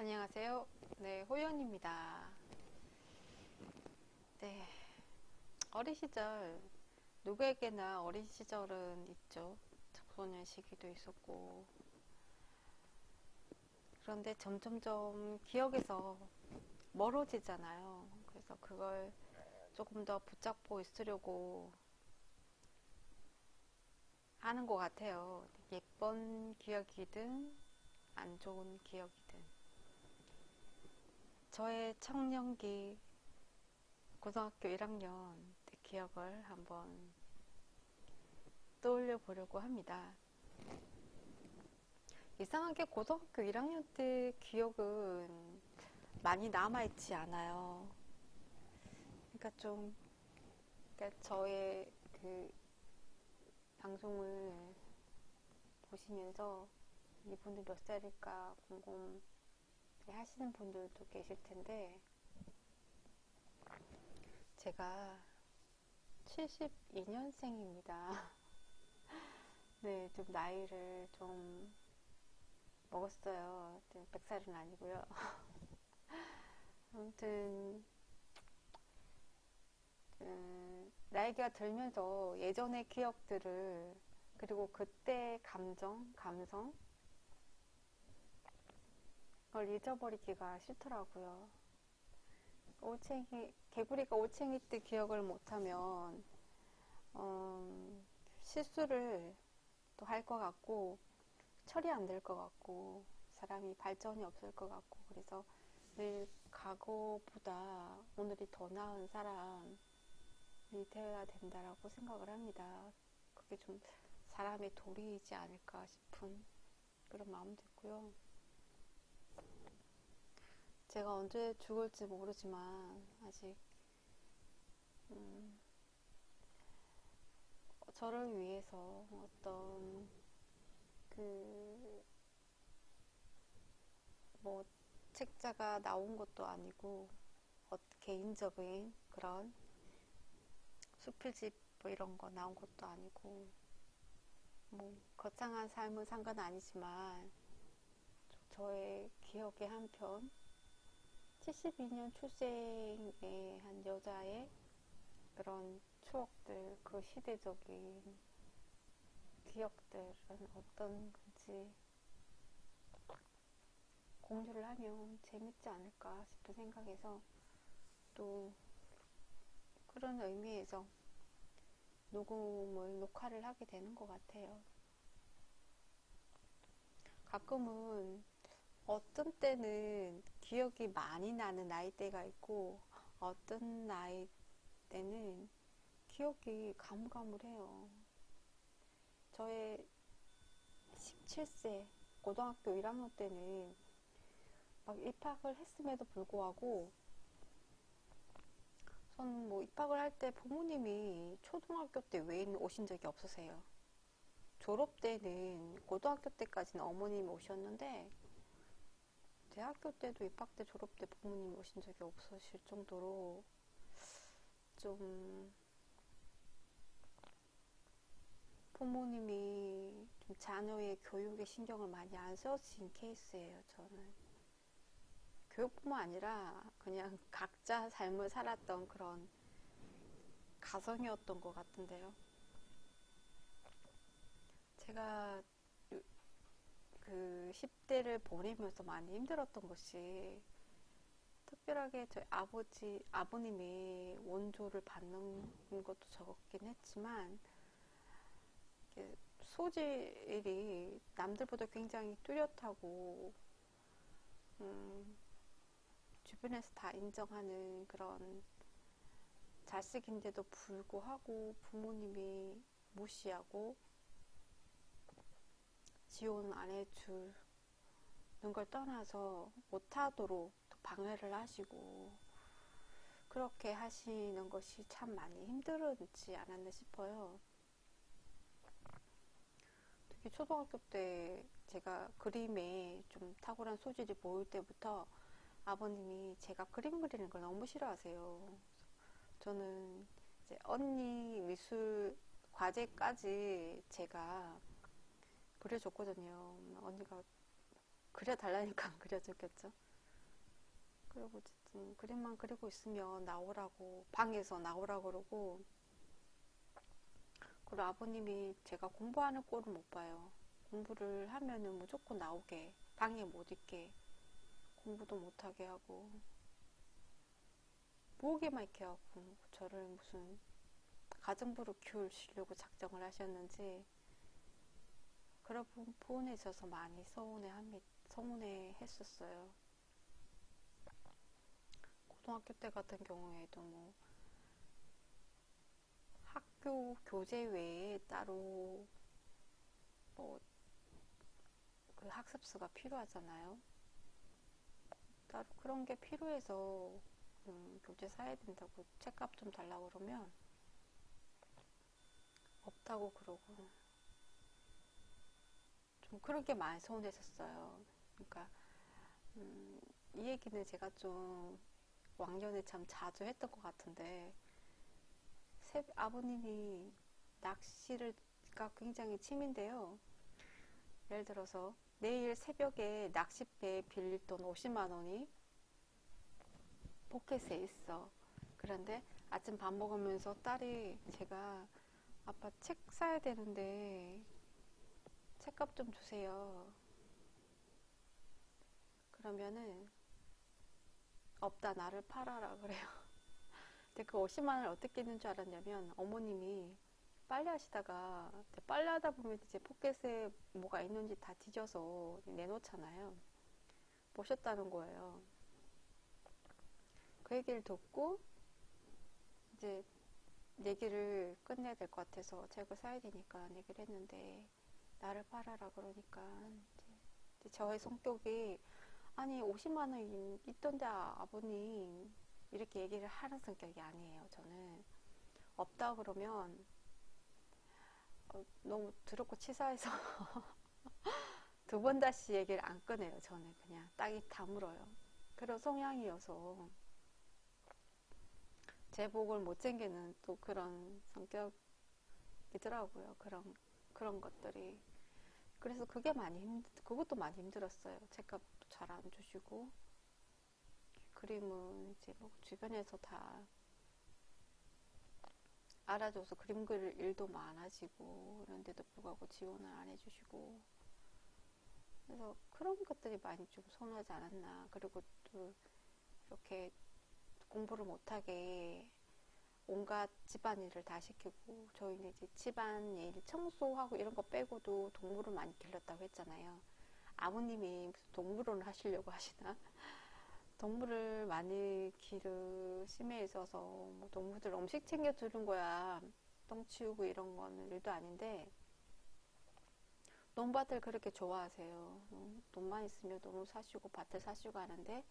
안녕하세요. 네, 호연입니다. 네, 어린 시절, 누구에게나 어린 시절은 있죠. 청소년 시기도 있었고. 그런데 점점점 기억에서 멀어지잖아요. 그래서 그걸 조금 더 붙잡고 있으려고 하는 것 같아요. 예쁜 기억이든, 안 좋은 기억이든. 저의 청년기, 고등학교 1학년 기억을 한번 떠올려 보려고 합니다. 이상하게 고등학교 1학년 때 기억은 많이 남아있지 않아요. 그러니까 좀, 그러니까 저의 그 방송을 보시면서 이분이 몇 살일까 궁금해 하시는 분들도 계실 텐데, 제가 72년생입니다. 네, 좀 나이를 좀 먹었어요. 100살은 아니고요. 아무튼 나이가 들면서 예전의 기억들을, 그리고 그때 감성을 잊어버리기가 싫더라고요. 개구리가 올챙이 때 기억을 못하면 실수를 또 할 것 같고, 처리 안 될 것 같고, 사람이 발전이 없을 것 같고, 그래서 늘 과거보다 오늘이 더 나은 사람이 되어야 된다라고 생각을 합니다. 그게 좀 사람의 도리이지 않을까 싶은 그런 마음도 있고요. 제가 언제 죽을지 모르지만 아직 저를 위해서 어떤 그 뭐 책자가 나온 것도 아니고 개인적인 그런 수필집 뭐 이런 거 나온 것도 아니고, 뭐 거창한 삶은 상관 아니지만 저의 기억의 한 편, 72년 출생의 한 여자의 그런 추억들, 그 시대적인 기억들은 어떤 건지 공유를 하면 재밌지 않을까 싶은 생각에서, 또 그런 의미에서 녹화를 하게 되는 것 같아요. 가끔은 어떤 때는 기억이 많이 나는 나이대가 있고, 어떤 나이 때는 기억이 가물가물해요. 저의 17세 고등학교 1학년 때는 막 입학을 했음에도 불구하고, 저는 뭐 입학을 할 때 부모님이 초등학교 때 외에는 오신 적이 없으세요. 졸업 때는 고등학교 때까지는 어머님이 오셨는데, 대학교 때도 입학 때 졸업 때 부모님이 오신 적이 없으실 정도로 좀 부모님이 좀 자녀의 교육에 신경을 많이 안 써주신 케이스예요. 저는 교육뿐만 아니라 그냥 각자 삶을 살았던 그런 가성이었던 것 같은데요. 제가 그 10대를 보내면서 많이 힘들었던 것이, 특별하게 저희 아버님이 원조를 받는 것도 적었긴 했지만, 소질이 남들보다 굉장히 뚜렷하고, 주변에서 다 인정하는 그런 자식인데도 불구하고 부모님이 무시하고 지원 안 해주는 걸 떠나서 못하도록 방해를 하시고, 그렇게 하시는 것이 참 많이 힘들지 않았나 싶어요. 특히 초등학교 때 제가 그림에 좀 탁월한 소질이 보일 때부터 아버님이 제가 그림 그리는 걸 너무 싫어하세요. 저는 이제 언니 미술 과제까지 제가 그려줬거든요. 언니가 그려달라니까 안 그려줬겠죠. 그리고 어쨌든 그림만 그리고 있으면 나오라고, 방에서 나오라고 그러고, 그리고 아버님이 제가 공부하는 꼴을 못 봐요. 공부를 하면은 무조건 나오게, 방에 못 있게, 공부도 못하게 하고, 모으게만 이렇게 하고, 저를 무슨 가정부로 키우시려고 작정을 하셨는지, 그런 부분에 있어서 많이 서운해 했었어요. 고등학교 때 같은 경우에도 뭐, 학교 교재 외에 따로 뭐, 그 학습수가 필요하잖아요. 따로 그런 게 필요해서 교재 사야 된다고 책값 좀 달라고 그러면 없다고 그러고 좀 그런 게 많이 서운했었어요. 그러니까 이 얘기는 제가 좀 왕년에 참 자주 했던 것 같은데 아버님이 낚시가 굉장히 취미인데요. 예를 들어서 내일 새벽에 낚싯배 빌릴 돈 50만 원이 포켓에 있어. 그런데 아침 밥 먹으면서 딸이 제가 아빠 책 사야 되는데 책값 좀 주세요. 그러면은 없다 나를 팔아라 그래요. 근데 그 50만 원을 어떻게 있는 줄 알았냐면 어머님이 빨래 하시다가 빨래 하다 보면 이제 포켓에 뭐가 있는지 다 뒤져서 내놓잖아요. 보셨다는 거예요. 그 얘기를 듣고 이제 얘기를 끝내야 될 것 같아서 책을 사야 되니까 얘기를 했는데 나를 팔아라 그러니까 이제 저의 성격이 아니 50만 원 있던데 아버님 이렇게 얘기를 하는 성격이 아니에요. 저는 없다 그러면 너무 더럽고 치사해서 두 번 다시 얘기를 안 꺼내요. 저는 그냥 딱이 다물어요. 그런 성향이어서 제 복을 못 챙기는 또 그런 성격이더라고요. 그런 것들이. 그래서 그것도 많이 힘들었어요. 책값도 잘 안 주시고, 그림은 이제 뭐 주변에서 다 알아줘서 그림 그릴 일도 많아지고, 그런데도 불구하고 지원을 안 해주시고, 그래서 그런 것들이 많이 좀 서운하지 않았나. 그리고 또 이렇게 공부를 못하게 온갖 집안일을 다 시키고 저희는 이제 집안일 청소하고 이런 거 빼고도 동물을 많이 길렀다고 했잖아요. 아버님이 무슨 동물원을 하시려고 하시나? 동물을 많이 기르심에 있어서 뭐 동물들 음식 챙겨주는 거야 똥 치우고 이런 거는 일도 아닌데 농밭을 그렇게 좋아하세요. 돈만 있으면 농을 사시고 밭을 사시고 하는데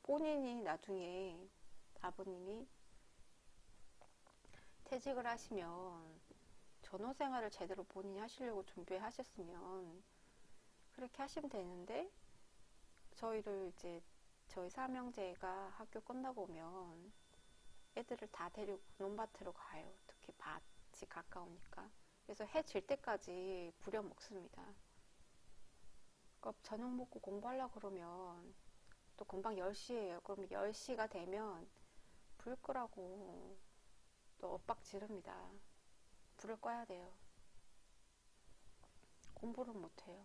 본인이 나중에 아버님이 퇴직을 하시면 전후 생활을 제대로 본인이 하시려고 준비하셨으면 그렇게 하시면 되는데 저희 삼형제가 학교 끝나고 오면 애들을 다 데리고 논밭으로 가요. 특히 밭이 가까우니까. 그래서 해 질 때까지 부려먹습니다. 그러니까 저녁 먹고 공부하려고 그러면 또 금방 10시예요. 그럼 10시가 되면 불 끄라고 또 엇박 지릅니다. 불을 꺼야 돼요. 공부를 못해요.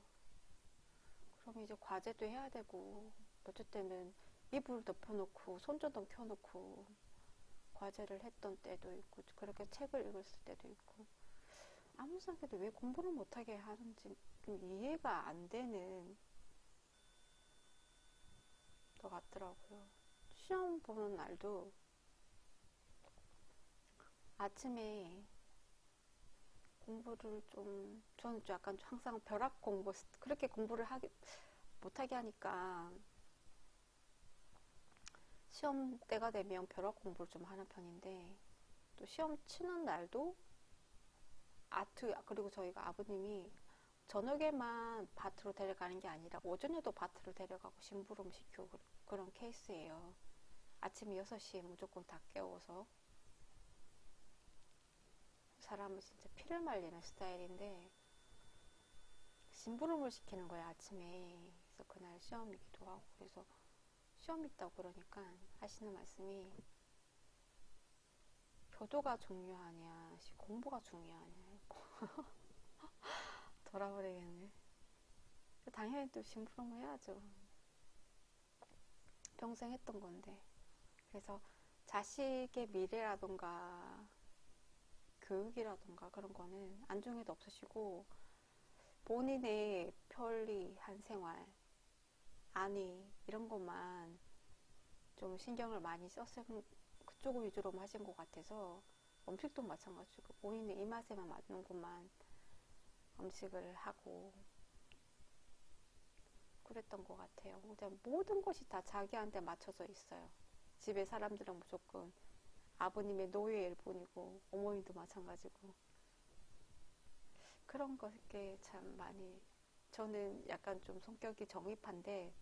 그럼 이제 과제도 해야 되고 어쩔 때는 이불 덮어놓고 손전등 켜놓고 과제를 했던 때도 있고 그렇게 책을 읽었을 때도 있고 아무 생각해도 왜 공부를 못하게 하는지 좀 이해가 안 되는 것 같더라고요. 시험 보는 날도 아침에 공부를 저는 좀 약간 항상 벼락 공부, 그렇게 공부를 못하게 하니까 시험 때가 되면 벼락 공부를 좀 하는 편인데 또 시험 치는 날도 그리고 저희가 아버님이 저녁에만 밭으로 데려가는 게 아니라 오전에도 밭으로 데려가고 심부름 시키고 그런 케이스예요. 아침 6시에 무조건 다 깨워서 사람은 진짜 피를 말리는 스타일인데 심부름을 시키는 거예요 아침에. 그래서 그날 시험이기도 하고 그래서 시험 있다고 그러니까 하시는 말씀이 교도가 중요하냐, 공부가 중요하냐, 돌아버리겠네. 당연히 또 심부름 해야죠. 평생 했던 건데. 그래서 자식의 미래라던가 교육이라던가 그런 거는 안중에도 없으시고 본인의 편리한 생활, 안위 이런 것만 좀 신경을 많이 썼으면 그쪽 위주로 하신 것 같아서 음식도 마찬가지고 본인의 입맛에만 맞는 것만 음식을 하고 그랬던 것 같아요. 근데 모든 것이 다 자기한테 맞춰져 있어요. 집에 사람들은 무조건 아버님의 노예일 뿐이고 어머니도 마찬가지고 그런 것에 참 많이 저는 약간 좀 성격이 정입한데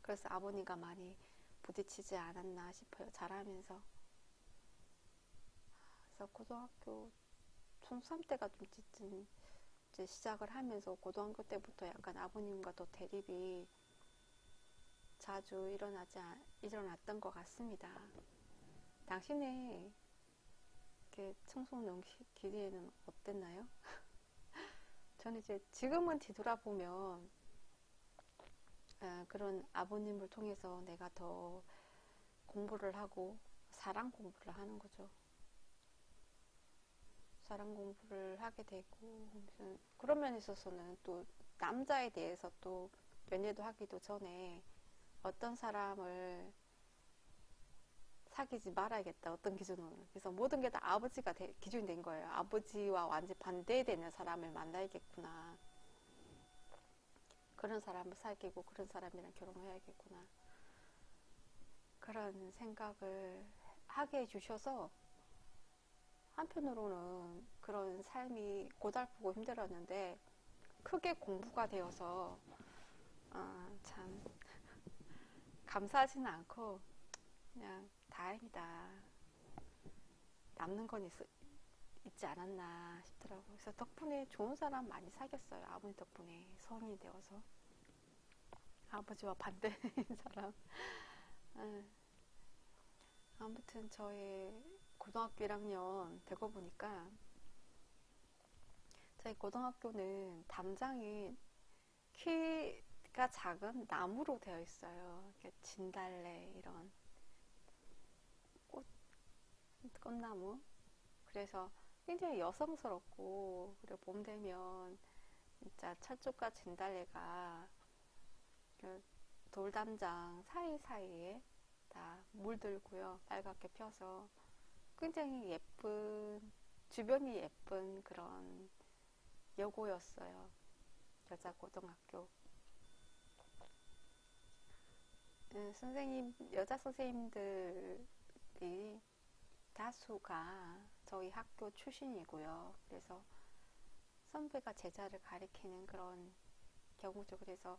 그래서 아버님과 많이 부딪히지 않았나 싶어요. 자라면서. 그래서 고등학교 중3 때가 좀 이제 시작을 하면서 고등학교 때부터 약간 아버님과 더 대립이 자주 일어났던 것 같습니다. 당신의 청소년 기대에는 어땠나요? 저는 이제 지금은 뒤돌아보면 그런 아버님을 통해서 내가 더 공부를 하고 사랑 공부를 하는 거죠. 사랑 공부를 하게 되고 그런 면에 있어서는 또 남자에 대해서 또 연애도 하기도 전에 어떤 사람을 사귀지 말아야겠다 어떤 기준으로 그래서 모든 게 다 아버지가 기준이 된 거예요. 아버지와 완전 반대되는 사람을 만나야겠구나. 그런 사람을 사귀고 그런 사람이랑 결혼해야겠구나. 그런 생각을 하게 해주셔서 한편으로는 그런 삶이 고달프고 힘들었는데 크게 공부가 되어서 참 감사하지는 않고 그냥 다행이다. 남는 건 있지 않았나 싶더라고요. 그래서 덕분에 좋은 사람 많이 사귀었어요. 아버님 덕분에 성인이 되어서 아버지와 반대인 사람. 아무튼 저의 고등학교 1학년 되고 보니까 저희 고등학교는 담장이 키가 작은 나무로 되어 있어요. 진달래 이런 꽃나무. 그래서 굉장히 여성스럽고 그리고 봄 되면 진짜 철쭉과 진달래가 그 돌담장 사이사이에 다 물들고요. 빨갛게 펴서 굉장히 예쁜 주변이 예쁜 그런 여고였어요. 여자 고등학교. 여자 선생님들이 다수가 저희 학교 출신이고요. 그래서 선배가 제자를 가리키는 그런 경우죠. 그래서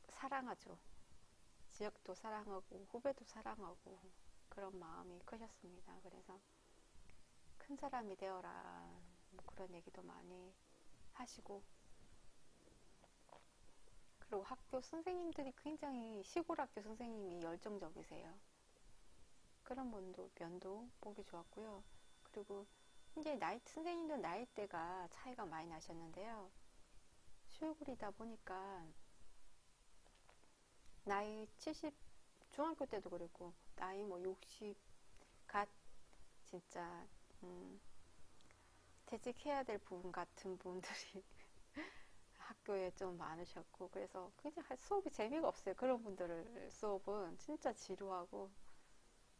사랑하죠. 지역도 사랑하고 후배도 사랑하고 그런 마음이 크셨습니다. 그래서 큰 사람이 되어라 뭐 그런 얘기도 많이 하시고 그리고 학교 선생님들이 굉장히 시골 학교 선생님이 열정적이세요. 그런 면도 보기 좋았고요. 그리고 이제 선생님들 나이대가 차이가 많이 나셨는데요. 시골이다 보니까 나이 70 중학교 때도 그랬고 나이 뭐 60 갓 진짜 퇴직해야 될 부분 같은 분들이 학교에 좀 많으셨고 그래서 굉장히 수업이 재미가 없어요. 그런 분들을 수업은 진짜 지루하고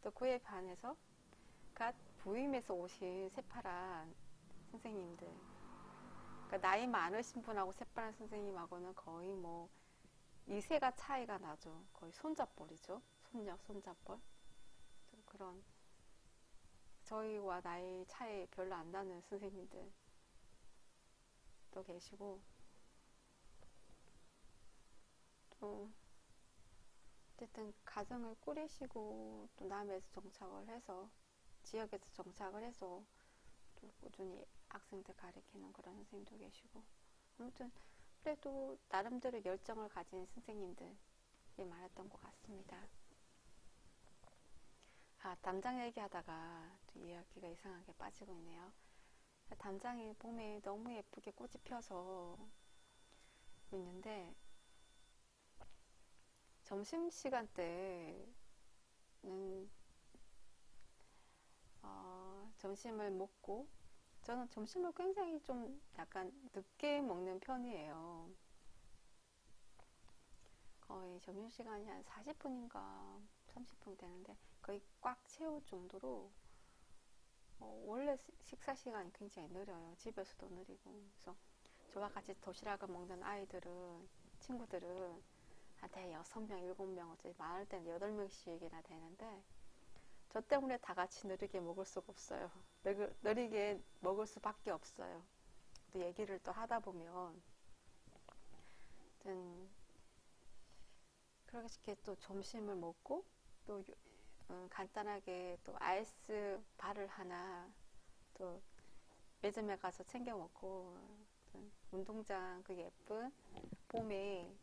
또 그에 반해서 갓 부임해서 오신 새파란 선생님들 그러니까 나이 많으신 분하고 새파란 선생님하고는 거의 뭐 2세가 차이가 나죠. 거의 손잡벌이죠. 손잡벌 그런 저희와 나이 차이 별로 안 나는 선생님들도 계시고 또 어쨌든 가정을 꾸리시고 또 남에서 정착을 해서 지역에서 정착을 해서 또 꾸준히 학생들 가르치는 그런 선생님도 계시고 아무튼 그래도 나름대로 열정을 가진 선생님들이 많았던 것 같습니다. 담장 얘기하다가 또 이야기가 이상하게 빠지고 있네요. 담장이 봄에 너무 예쁘게 꽃이 펴서 있는데, 점심시간 때는 점심을 먹고, 저는 점심을 굉장히 좀 약간 늦게 먹는 편이에요. 거의 점심시간이 한 40분인가 30분 되는데 거의 꽉 채울 정도로 원래 식사 시간이 굉장히 느려요. 집에서도 느리고. 그래서 저와 같이 도시락을 먹는 아이들은, 친구들은 한 대 6명, 7명, 어차피 많을 때는 8명씩이나 되는데 저 때문에 다 같이 느리게 먹을 수가 없어요. 느리게 먹을 수밖에 없어요. 또 얘기를 또 하다 보면 그렇게 또 점심을 먹고 또 간단하게 또 아이스 바를 하나 또 매점에 가서 챙겨 먹고, 운동장 그 예쁜 봄에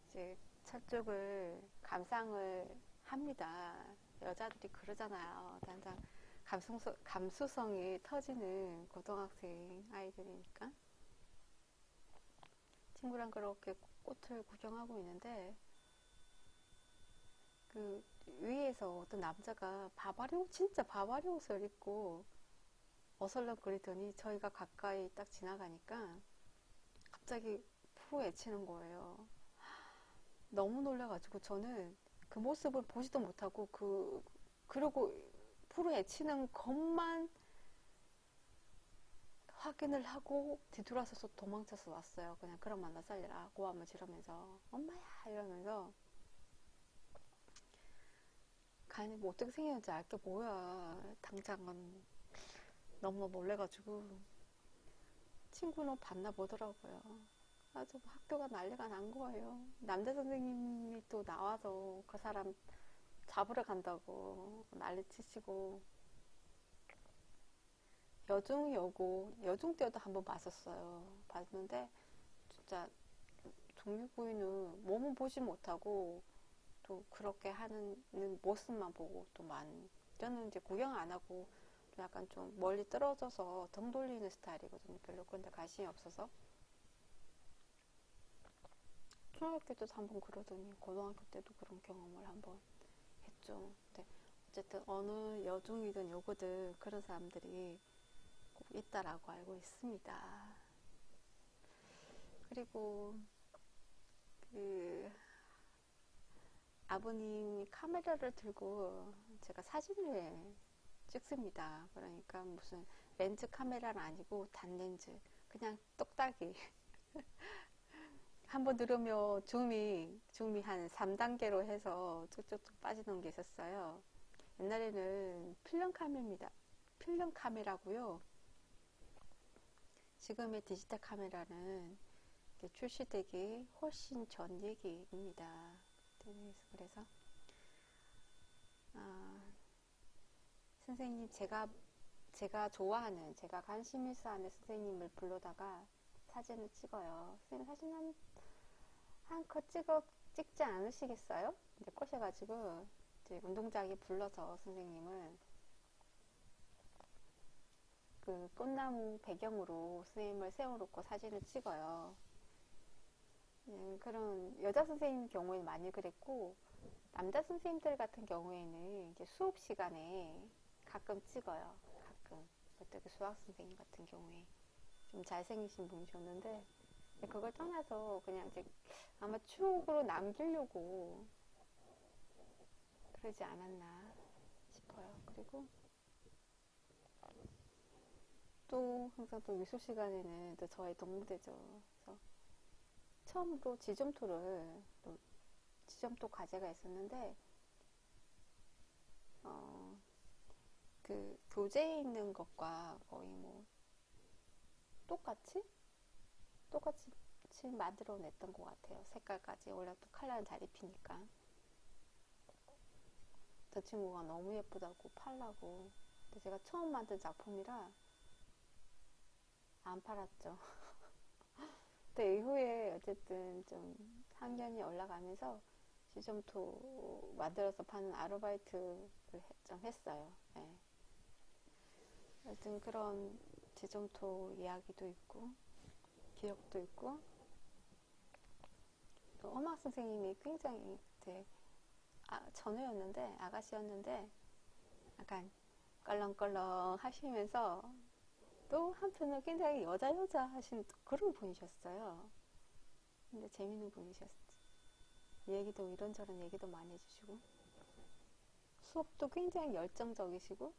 이제 저쪽을 감상을 합니다. 여자들이 그러잖아요. 항상 감수성이 터지는 고등학생 아이들이니까. 친구랑 그렇게 꽃을 구경하고 있는데 그 위에서 어떤 남자가 진짜 바바리 옷을 입고 어설렁거리더니 저희가 가까이 딱 지나가니까 갑자기 푸 외치는 거예요. 너무 놀라가지고 저는 그 모습을 보지도 못하고 그러고 푸르 외치는 것만 확인을 하고 뒤돌아서서 도망쳐서 왔어요. 그냥 그럼 나 살려라 고함을 지르면서 엄마야 이러면서. 간이 뭐 어떻게 생겼는지 알게 뭐야. 당장은 너무 놀래가지고 친구는 봤나 보더라고요. 아주 학교가 난리가 난 거예요. 남자 선생님이 또 나와서 그 사람 잡으러 간다고 난리 치시고. 여중 때도 한번 봤었어요. 봤는데 진짜 종류부인은 몸은 보지 못하고 또 그렇게 하는 모습만 보고 저는 이제 구경 안 하고 약간 좀 멀리 떨어져서 등 돌리는 스타일이거든요. 별로 그런데 관심이 없어서. 중학교 때도 한번 그러더니 고등학교 때도 그런 경험을 한번 했죠. 근데 어쨌든 어느 여중이든 요거든 그런 사람들이 꼭 있다라고 알고 있습니다. 그리고 그 아버님이 카메라를 들고 제가 사진을 찍습니다. 그러니까 무슨 렌즈 카메라는 아니고 단렌즈, 그냥 똑딱이. 한번 누르면 줌이 한 3단계로 해서 쭉쭉쭉 빠지는 게 있었어요. 옛날에는 필름 카메라고요. 지금의 디지털 카메라는 출시되기 훨씬 전 얘기입니다. 그래서 선생님, 제가 좋아하는, 제가 관심 있어 하는 선생님을 불러다가 사진을 찍어요. 선생님 사진 한 컷 찍지 않으시겠어요? 이제 꼬셔가지고 이제 운동장에 불러서 선생님을 그 꽃나무 배경으로 선생님을 세워놓고 사진을 찍어요. 그런 여자 선생님 경우에는 많이 그랬고, 남자 선생님들 같은 경우에는 이제 수업 시간에 가끔 찍어요. 가끔. 어떻게 수학 선생님 같은 경우에 좀 잘생기신 분이셨는데, 그걸 떠나서 그냥 이제 아마 추억으로 남기려고 그러지 않았나 싶어요. 그리고 또 항상 또 미술 시간에는 또 저의 동무대죠. 그래서 처음으로 지점토 과제가 있었는데, 그 교재에 있는 것과 거의 뭐 똑같이 만들어냈던 것 같아요. 색깔까지. 원래 또 컬러는 잘 입히니까. 저 친구가 너무 예쁘다고 팔라고. 근데 제가 처음 만든 작품이라 안 팔았죠. 그때 이후에 어쨌든 좀 학년이 올라가면서 지점토 만들어서 파는 아르바이트를 좀 했어요. 네. 하여튼 그런 지점토 이야기도 있고 기억도 있고, 또 음악 선생님이 굉장히 그때 전우였는데, 아가씨였는데 약간 껄렁껄렁 하시면서 또 한편으로 굉장히 여자 하신 그런 분이셨어요. 근데 재밌는 분이셨지. 얘기도 이런저런 얘기도 많이 해주시고, 수업도 굉장히 열정적이시고.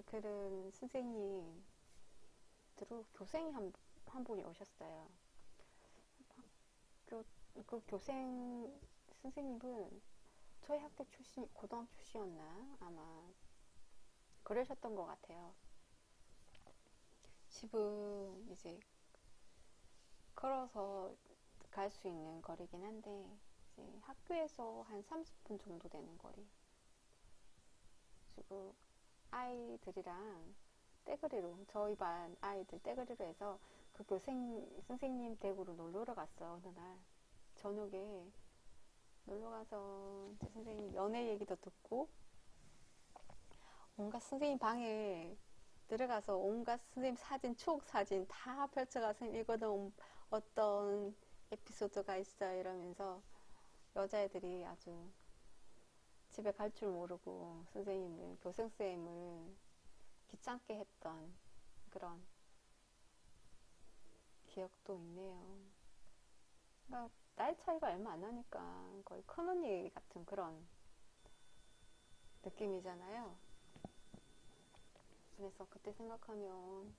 그런 선생님 교생이 한 분이 오셨어요. 그 교생 선생님은 저희 학교 출신, 고등학교 출신이었나 아마 그러셨던 것 같아요. 집은 이제 걸어서 갈 수 있는 거리긴 한데, 이제 학교에서 한 30분 정도 되는 거리. 그리고 아이들이랑 떼거리로, 저희 반 아이들 떼거리로 해서 그 선생님 댁으로 놀러 갔어. 어느 날 저녁에 놀러 가서 이제 선생님 연애 얘기도 듣고, 온갖 선생님 방에 들어가서 온갖 선생님 사진, 추억 사진 다 펼쳐가서 이거는 어떤 에피소드가 있어 이러면서 여자애들이 아주 집에 갈 줄 모르고 선생님을, 교생쌤을 귀찮게 했던 그런 기억도 있네요. 그러니까 나이 차이가 얼마 안 나니까 거의 큰언니 같은 그런 느낌이잖아요. 그래서 그때 생각하면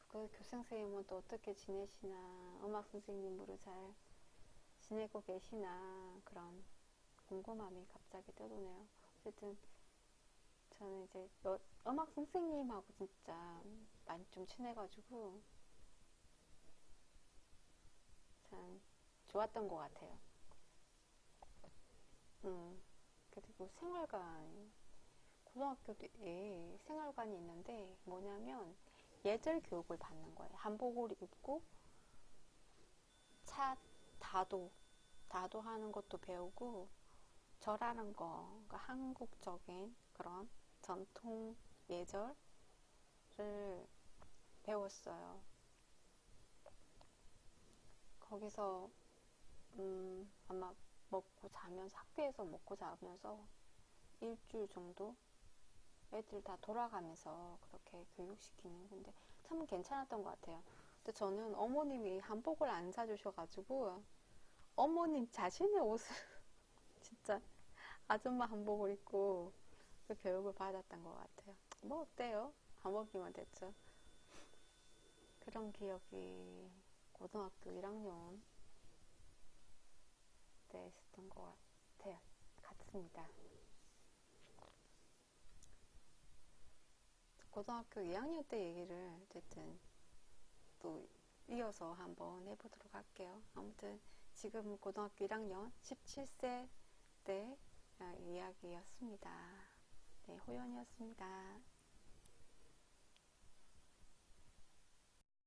그 교생선생님은 또 어떻게 지내시나, 음악 선생님으로 잘 지내고 계시나, 그런 궁금함이 갑자기 떠도네요. 어쨌든 저는 이제 음악 선생님하고 진짜 많이 좀 친해가지고 참 좋았던 것 같아요. 그리고 고등학교에 생활관이 있는데 뭐냐면 예절 교육을 받는 거예요. 한복을 입고 차 다도하는 것도 배우고, 절하는 거, 그러니까 한국적인 그런 전통 예절을 배웠어요. 거기서 아마 학교에서 먹고 자면서 일주일 정도 애들 다 돌아가면서 그렇게 교육시키는 건데 참 괜찮았던 것 같아요. 근데 저는 어머님이 한복을 안 사주셔가지고 어머님 자신의 옷을 진짜 아줌마 한복을 입고 그 교육을 받았던 것 같아요. 뭐 어때요? 한복이면 됐죠. 그런 기억이 고등학교 1학년 때 있었던 것 같습니다. 고등학교 2학년 때 얘기를 어쨌든 또 이어서 한번 해보도록 할게요. 아무튼 지금 고등학교 1학년 17세 때 이야기였습니다. 네, 호연이었습니다.